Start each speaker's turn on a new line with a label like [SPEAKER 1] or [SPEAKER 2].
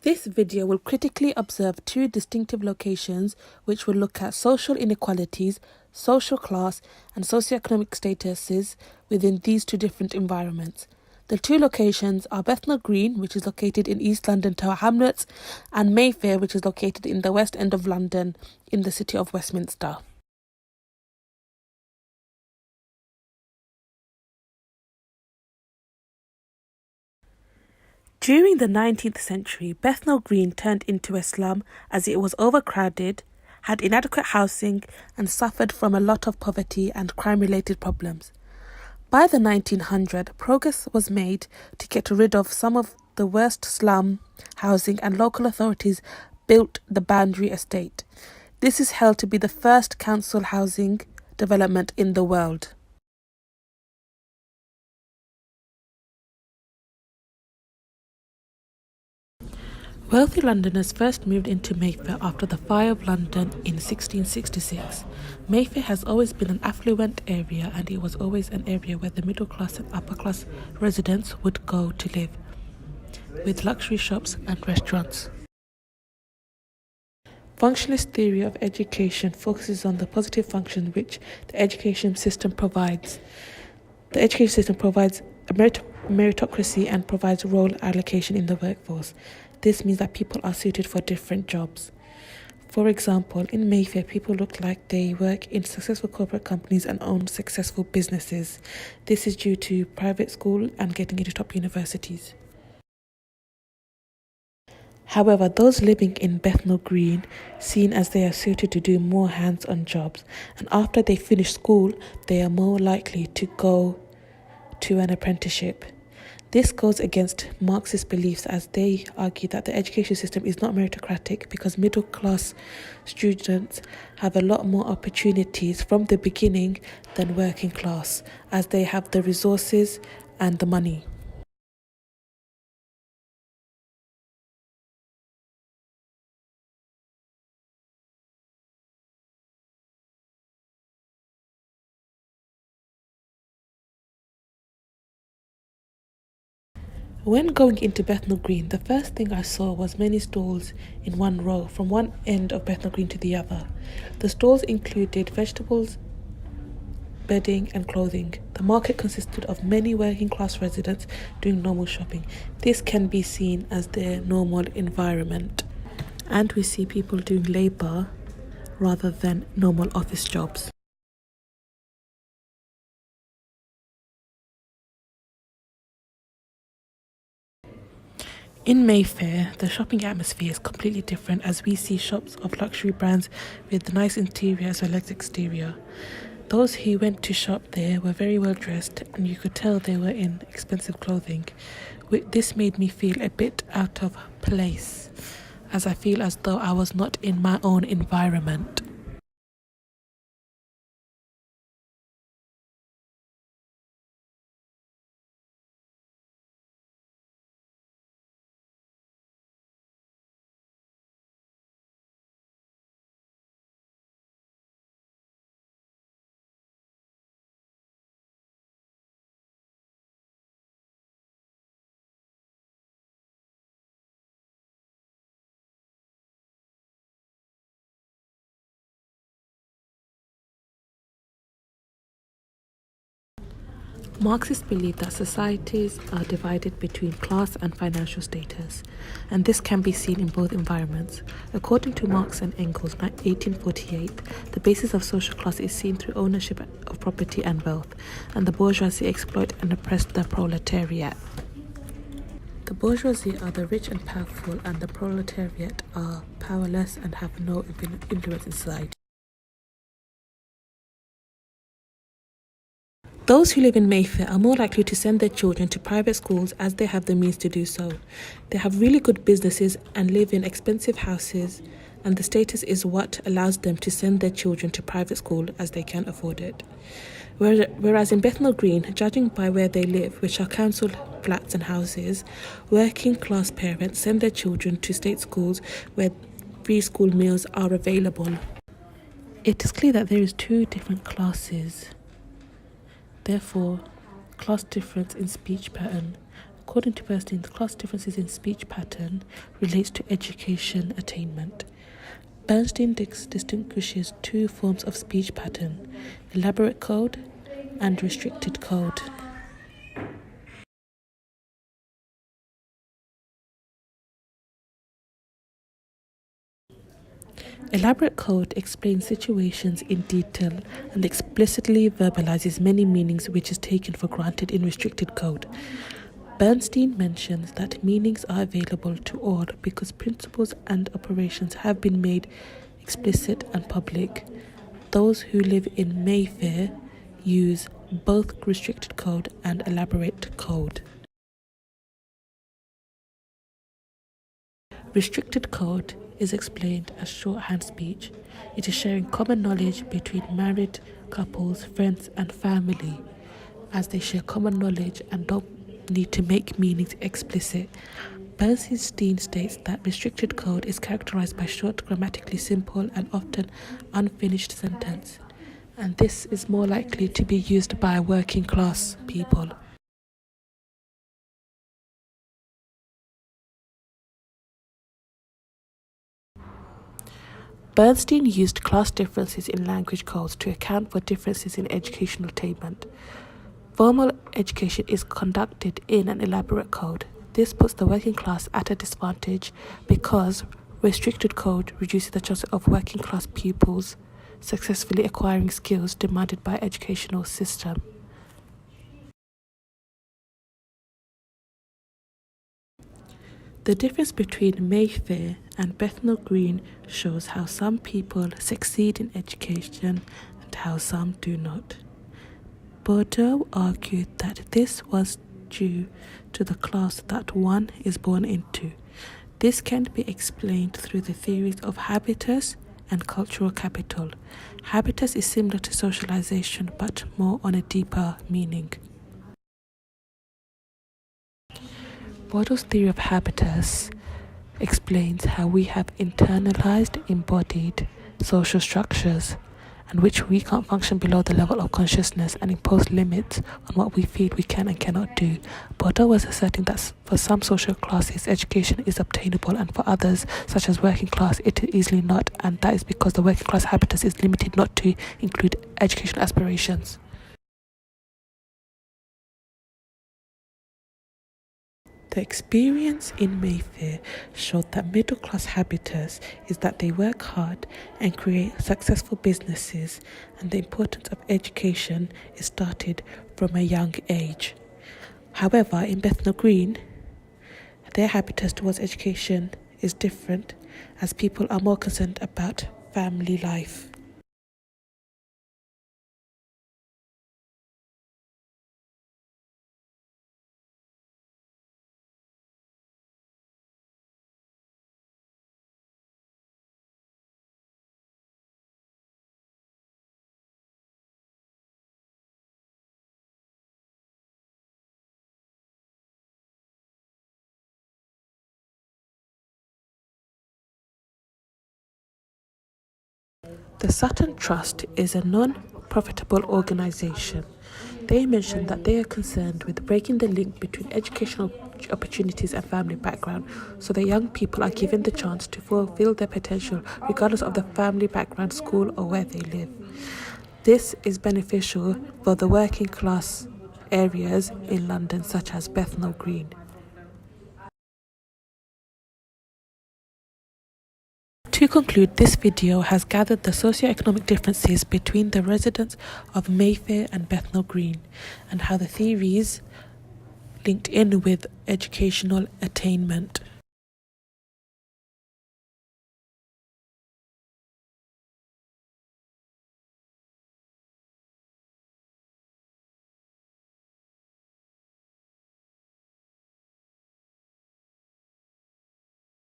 [SPEAKER 1] This video will critically observe two distinctive locations which will look at social inequalities, social class and socioeconomic statuses within these two different environments. The two locations are Bethnal Green, which is located in East London Tower Hamlets, and Mayfair, which is located in the West End of London in the city of Westminster. During the 19th century, Bethnal Green turned into a slum as it was overcrowded, had inadequate housing, and suffered from a lot of poverty and crime-related problems. By the 1900s, progress was made to get rid of some of the worst slum housing, and local authorities built the Boundary Estate. This is held to be the first council housing development in the world. Wealthy Londoners first moved into Mayfair after the Fire of London in 1666. Mayfair has always been an affluent area, and it was always an area where the middle class and upper class residents would go to live, with luxury shops and restaurants. Functionalist theory of education focuses on the positive function which the education system provides. The education system provides a meritocracy and provides role allocation in the workforce. This means that people are suited for different jobs. For example, in Mayfair, people look like they work in successful corporate companies and own successful businesses. This is due to private school and getting into top universities. However, those living in Bethnal Green seen as they are suited to do more hands-on jobs, and after they finish school, they are more likely to go to an apprenticeship. This goes against Marxist beliefs, as they argue that the education system is not meritocratic because middle-class students have a lot more opportunities from the beginning than working class, as they have the resources and the money. When going into Bethnal Green, the first thing I saw was many stalls in one row from one end of Bethnal Green to the other. The stalls included vegetables, bedding and clothing. The market consisted of many working class residents doing normal shopping. This can be seen as their normal environment. And we see people doing labour rather than normal office jobs. In Mayfair, the shopping atmosphere is completely different, as we see shops of luxury brands with nice interior as well as exterior. Those who went to shop there were very well dressed, and you could tell they were in expensive clothing. This made me feel a bit out of place, as I feel as though I was not in my own environment. Marxists believe that societies are divided between class and financial status, and this can be seen in both environments. According to Marx and Engels, 1848, the basis of social class is seen through ownership of property and wealth, and the bourgeoisie exploit and oppress the proletariat. The bourgeoisie are the rich and powerful, and the proletariat are powerless and have no influence in society. Those who live in Mayfair are more likely to send their children to private schools as they have the means to do so. They have really good businesses and live in expensive houses, and the status is what allows them to send their children to private school as they can afford it. Whereas in Bethnal Green, judging by where they live, which are council flats and houses, working class parents send their children to state schools where free school meals are available. It is clear that there is two different classes. Therefore, class difference in speech pattern According to Bernstein, the class differences in speech pattern relates to education attainment. Bernstein distinguishes two forms of speech pattern: elaborate code and restricted code. Elaborate code explains situations in detail and explicitly verbalizes many meanings which is taken for granted in restricted code. Bernstein mentions that meanings are available to all because principles and operations have been made explicit and public. Those who live in Mayfair use both restricted code and elaborate code. Restricted code is explained as shorthand speech. It is sharing common knowledge between married couples, friends, and family, as they share common knowledge and don't need to make meanings explicit. Bernstein states that restricted code is characterized by short, grammatically simple, and often unfinished sentence, and this is more likely to be used by working class people. Bernstein used class differences in language codes to account for differences in educational attainment. Formal education is conducted in an elaborate code. This puts the working class at a disadvantage because restricted code reduces the chance of working class pupils successfully acquiring skills demanded by educational system. The difference between Mayfair and Bethnal Green shows how some people succeed in education and how some do not. Bordeaux argued that this was due to the class that one is born into. This can be explained through the theories of habitus and cultural capital. Habitus is similar to socialization but more on a deeper meaning. Bordeaux's theory of habitus explains how we have internalized, embodied social structures and which we can't function below the level of consciousness and impose limits on what we feel we can and cannot do. Bordeaux was asserting that for some social classes, education is obtainable and for others, such as working class, it is easily not, and that is because the working class habitus is limited not to include educational aspirations. The experience in Mayfair showed that middle-class habitus is that they work hard and create successful businesses, and the importance of education is started from a young age. However, in Bethnal Green, their habitus towards education is different, as people are more concerned about family life. The Sutton Trust is a non-profitable organization. They mention that they are concerned with breaking the link between educational opportunities and family background, so that young people are given the chance to fulfill their potential regardless of the family background, school, or where they live. This is beneficial for the working class areas in London, such as Bethnal Green. To conclude, this video has gathered the socio-economic differences between the residents of Mayfair and Bethnal Green and how the theories linked in with educational attainment.